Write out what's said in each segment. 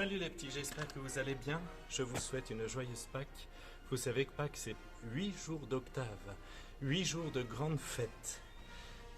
Salut les petits, j'espère que vous allez bien. Je vous souhaite une joyeuse Pâques. Vous savez que Pâques, c'est 8 jours d'octave, 8 jours de grandes fêtes.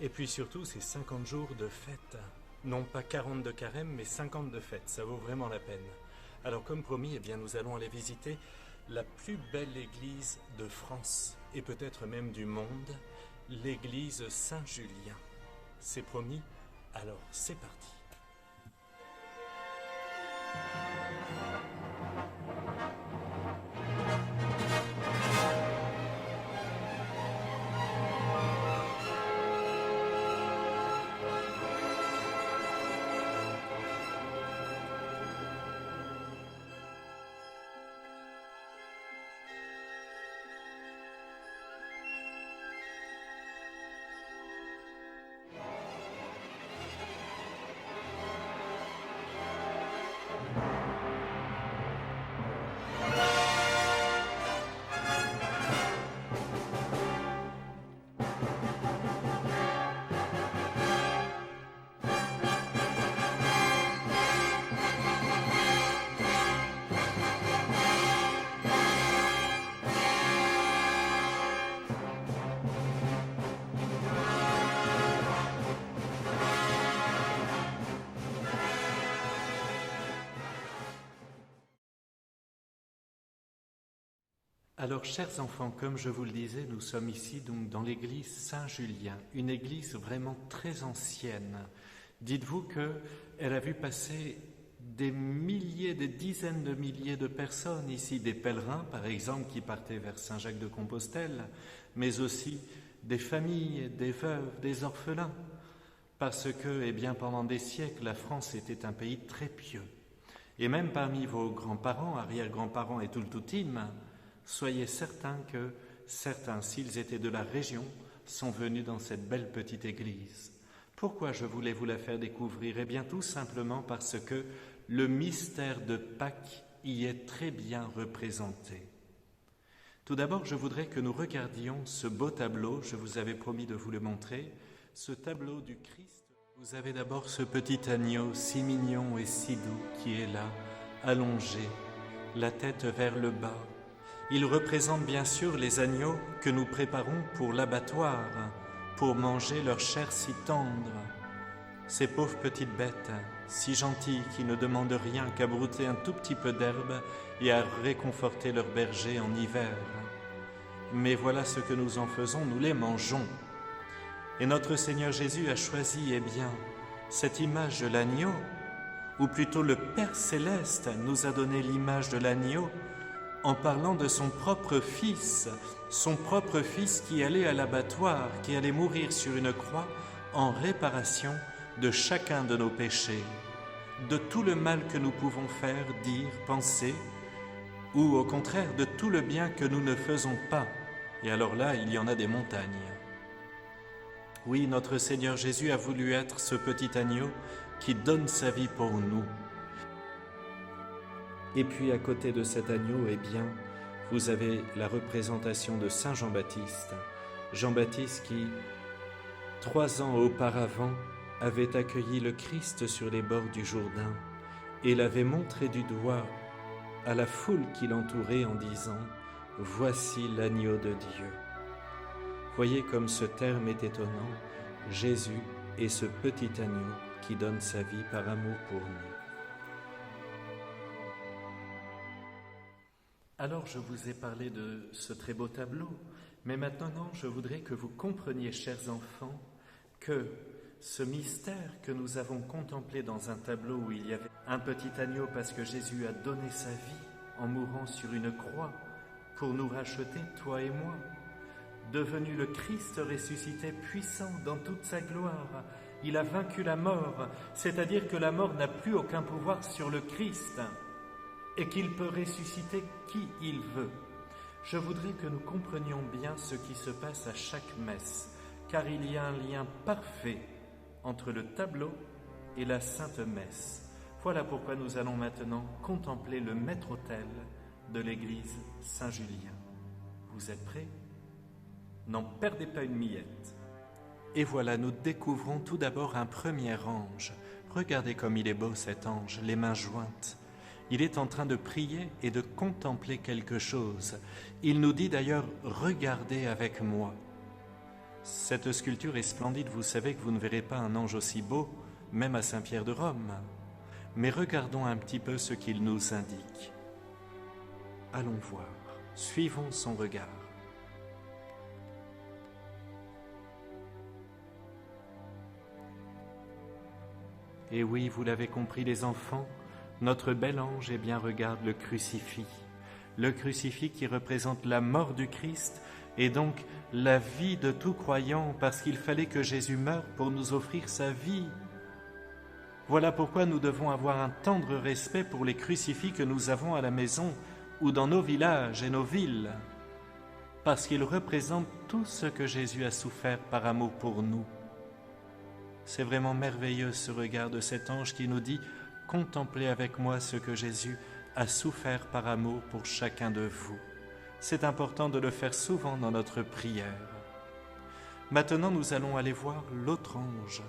Et puis surtout, c'est 50 jours de fêtes. Non pas 40 de carême, mais 50 de fêtes. Ça vaut vraiment la peine. Alors comme promis, nous allons aller visiter la plus belle église de France, et peut-être même du monde, l'église Saint-Julien. C'est promis, alors c'est parti. Alors, chers enfants, comme je vous le disais, nous sommes ici donc dans l'église Saint-Julien, une église vraiment très ancienne. Dites-vous qu'elle a vu passer des milliers, des dizaines de milliers de personnes ici, des pèlerins par exemple qui partaient vers Saint-Jacques-de-Compostelle, mais aussi des familles, des veuves, des orphelins, parce que, pendant des siècles, la France était un pays très pieux. Et même parmi vos grands-parents, arrière-grands-parents et tout le toutim, soyez certains que certains, s'ils étaient de la région, sont venus dans cette belle petite église. Pourquoi je voulais vous la faire découvrir? Eh bien, tout simplement parce que le mystère de Pâques y est très bien représenté. Tout d'abord, je voudrais que nous regardions ce beau tableau, je vous avais promis de vous le montrer, ce tableau du Christ. Vous avez d'abord ce petit agneau si mignon et si doux qui est là, allongé, la tête vers le bas. Il représente bien sûr les agneaux que nous préparons pour l'abattoir, pour manger leur chair si tendre. Ces pauvres petites bêtes, si gentilles, qui ne demandent rien qu'à brouter un tout petit peu d'herbe et à réconforter leur berger en hiver. Mais voilà ce que nous en faisons, nous les mangeons. Et notre Seigneur Jésus a choisi, cette image de l'agneau, ou plutôt le Père Céleste nous a donné l'image de l'agneau, en parlant de son propre Fils qui allait à l'abattoir, qui allait mourir sur une croix en réparation de chacun de nos péchés, de tout le mal que nous pouvons faire, dire, penser, ou au contraire de tout le bien que nous ne faisons pas. Et alors là, il y en a des montagnes. Oui, notre Seigneur Jésus a voulu être ce petit agneau qui donne sa vie pour nous. Et puis à côté de cet agneau, vous avez la représentation de Saint Jean-Baptiste. Jean-Baptiste qui, 3 ans auparavant, avait accueilli le Christ sur les bords du Jourdain et l'avait montré du doigt à la foule qui l'entourait en disant « Voici l'agneau de Dieu ». Voyez comme ce terme est étonnant, Jésus est ce petit agneau qui donne sa vie par amour pour nous. Alors je vous ai parlé de ce très beau tableau, mais maintenant je voudrais que vous compreniez, chers enfants, que ce mystère que nous avons contemplé dans un tableau où il y avait un petit agneau parce que Jésus a donné sa vie en mourant sur une croix pour nous racheter, toi et moi, devenu le Christ ressuscité puissant dans toute sa gloire, il a vaincu la mort, c'est-à-dire que la mort n'a plus aucun pouvoir sur le Christ, et qu'il peut ressusciter qui il veut. Je voudrais que nous comprenions bien ce qui se passe à chaque messe, car il y a un lien parfait entre le tableau et la Sainte Messe. Voilà pourquoi nous allons maintenant contempler le maître-autel de l'église Saint-Julien. Vous êtes prêts? N'en perdez pas une miette. Et voilà, nous découvrons tout d'abord un premier ange. Regardez comme il est beau cet ange, les mains jointes. Il est en train de prier et de contempler quelque chose. Il nous dit d'ailleurs « Regardez avec moi ». Cette sculpture est splendide, vous savez que vous ne verrez pas un ange aussi beau, même à Saint-Pierre de Rome. Mais regardons un petit peu ce qu'il nous indique. Allons voir, suivons son regard. Et oui, vous l'avez compris les enfants, notre bel ange eh bien, regarde le crucifix. Le crucifix qui représente la mort du Christ et donc la vie de tout croyant parce qu'il fallait que Jésus meure pour nous offrir sa vie. Voilà pourquoi nous devons avoir un tendre respect pour les crucifix que nous avons à la maison ou dans nos villages et nos villes, parce qu'ils représentent tout ce que Jésus a souffert par amour pour nous. C'est vraiment merveilleux ce regard de cet ange qui nous dit « Contemplez avec moi ce que Jésus a souffert par amour pour chacun de vous ». C'est important de le faire souvent dans notre prière. Maintenant, nous allons aller voir l'autre ange.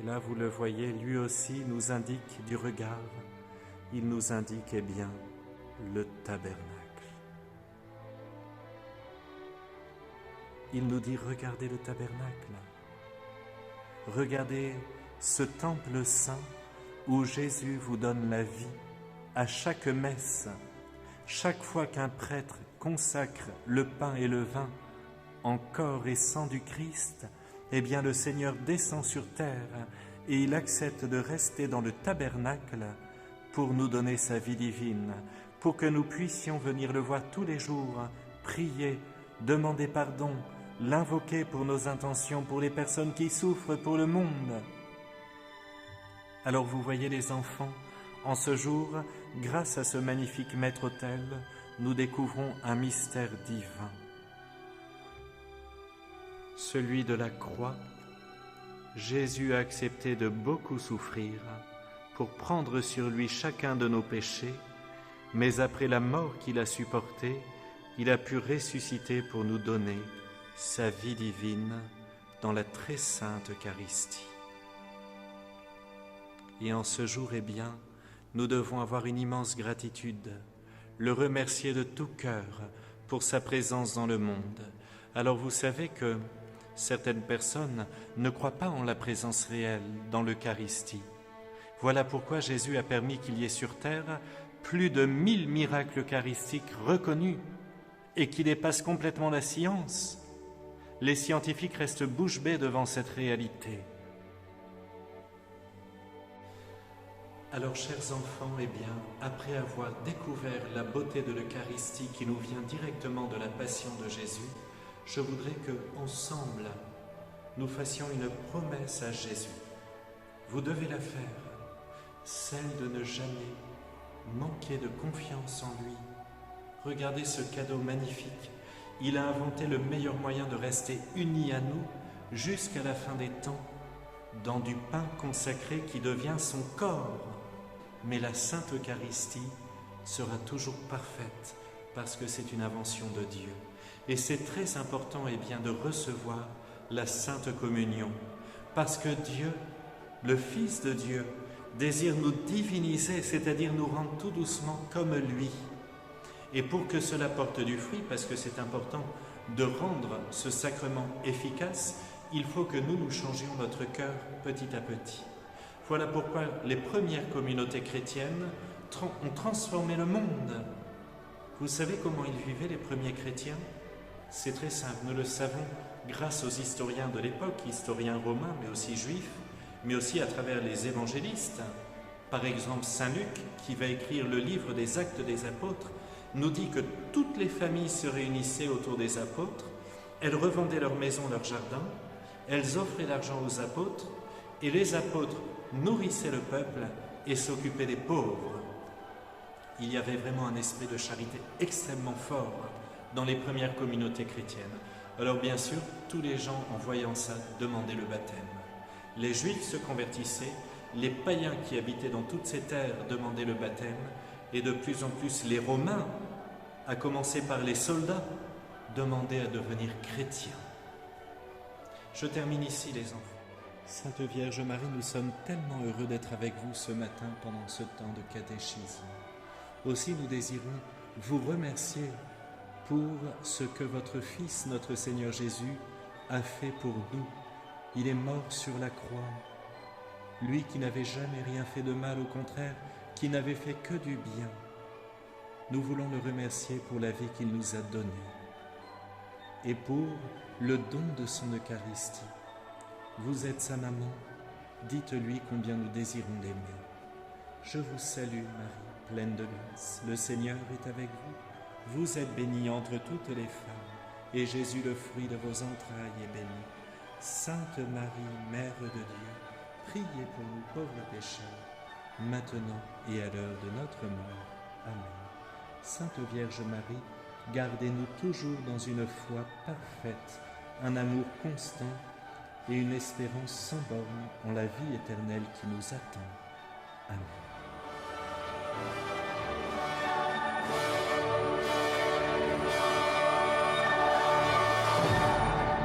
Et là, vous le voyez, lui aussi nous indique du regard. Il nous indique, eh bien, le tabernacle. Il nous dit, regardez le tabernacle. Regardez ce temple saint où Jésus vous donne la vie à chaque messe. Chaque fois qu'un prêtre consacre le pain et le vin en corps et sang du Christ, eh bien le Seigneur descend sur terre et il accepte de rester dans le tabernacle pour nous donner sa vie divine, pour que nous puissions venir le voir tous les jours, prier, demander pardon, l'invoquer pour nos intentions, pour les personnes qui souffrent, pour le monde. Alors vous voyez les enfants, en ce jour, grâce à ce magnifique maître-autel, nous découvrons un mystère divin. Celui de la croix, Jésus a accepté de beaucoup souffrir pour prendre sur lui chacun de nos péchés, mais après la mort qu'il a supportée, il a pu ressusciter pour nous donner sa vie divine dans la très sainte Eucharistie. Et en ce jour, eh bien, nous devons avoir une immense gratitude, le remercier de tout cœur pour sa présence dans le monde. Alors vous savez que certaines personnes ne croient pas en la présence réelle dans l'Eucharistie. Voilà pourquoi Jésus a permis qu'il y ait sur terre plus de 1000 miracles eucharistiques reconnus et qui dépassent complètement la science. Les scientifiques restent bouche bée devant cette réalité. Alors, chers enfants, eh bien, après avoir découvert la beauté de l'Eucharistie qui nous vient directement de la passion de Jésus, je voudrais que, ensemble, nous fassions une promesse à Jésus. Vous devez la faire, celle de ne jamais manquer de confiance en lui. Regardez ce cadeau magnifique. Il a inventé le meilleur moyen de rester unis à nous jusqu'à la fin des temps, dans du pain consacré qui devient son corps. Mais la Sainte Eucharistie sera toujours parfaite parce que c'est une invention de Dieu. Et c'est très important eh bien, de recevoir la Sainte Communion parce que Dieu, le Fils de Dieu, désire nous diviniser, c'est-à-dire nous rendre tout doucement comme lui. Et pour que cela porte du fruit, parce que c'est important de rendre ce sacrement efficace, il faut que nous changions notre cœur petit à petit. Voilà pourquoi les premières communautés chrétiennes ont transformé le monde. Vous savez comment ils vivaient les premiers chrétiens? C'est très simple, nous le savons grâce aux historiens de l'époque, historiens romains mais aussi juifs, mais aussi à travers les évangélistes. Par exemple, Saint Luc, qui va écrire le livre des Actes des Apôtres, nous dit que toutes les familles se réunissaient autour des apôtres, elles revendaient leurs maisons, leurs jardins, elles offraient l'argent aux apôtres, et les apôtres nourrissaient le peuple et s'occupaient des pauvres. Il y avait vraiment un esprit de charité extrêmement fort dans les premières communautés chrétiennes. Alors bien sûr, tous les gens, en voyant ça, demandaient le baptême. Les Juifs se convertissaient, les païens qui habitaient dans toutes ces terres demandaient le baptême, et de plus en plus les Romains, à commencer par les soldats, demandaient à devenir chrétiens. Je termine ici, les enfants. Sainte Vierge Marie, nous sommes tellement heureux d'être avec vous ce matin pendant ce temps de catéchisme. Aussi nous désirons vous remercier pour ce que votre Fils, notre Seigneur Jésus, a fait pour nous. Il est mort sur la croix. Lui qui n'avait jamais rien fait de mal, au contraire, qui n'avait fait que du bien. Nous voulons le remercier pour la vie qu'il nous a donnée et pour le don de son Eucharistie. Vous êtes sa maman, dites-lui combien nous désirons l'aimer. Je vous salue Marie, pleine de grâce, le Seigneur est avec vous. Vous êtes bénie entre toutes les femmes, et Jésus, le fruit de vos entrailles, est béni. Sainte Marie, Mère de Dieu, priez pour nous pauvres pécheurs, maintenant et à l'heure de notre mort. Amen. Sainte Vierge Marie, gardez-nous toujours dans une foi parfaite, un amour constant et une espérance sans borne en la vie éternelle qui nous attend. Amen.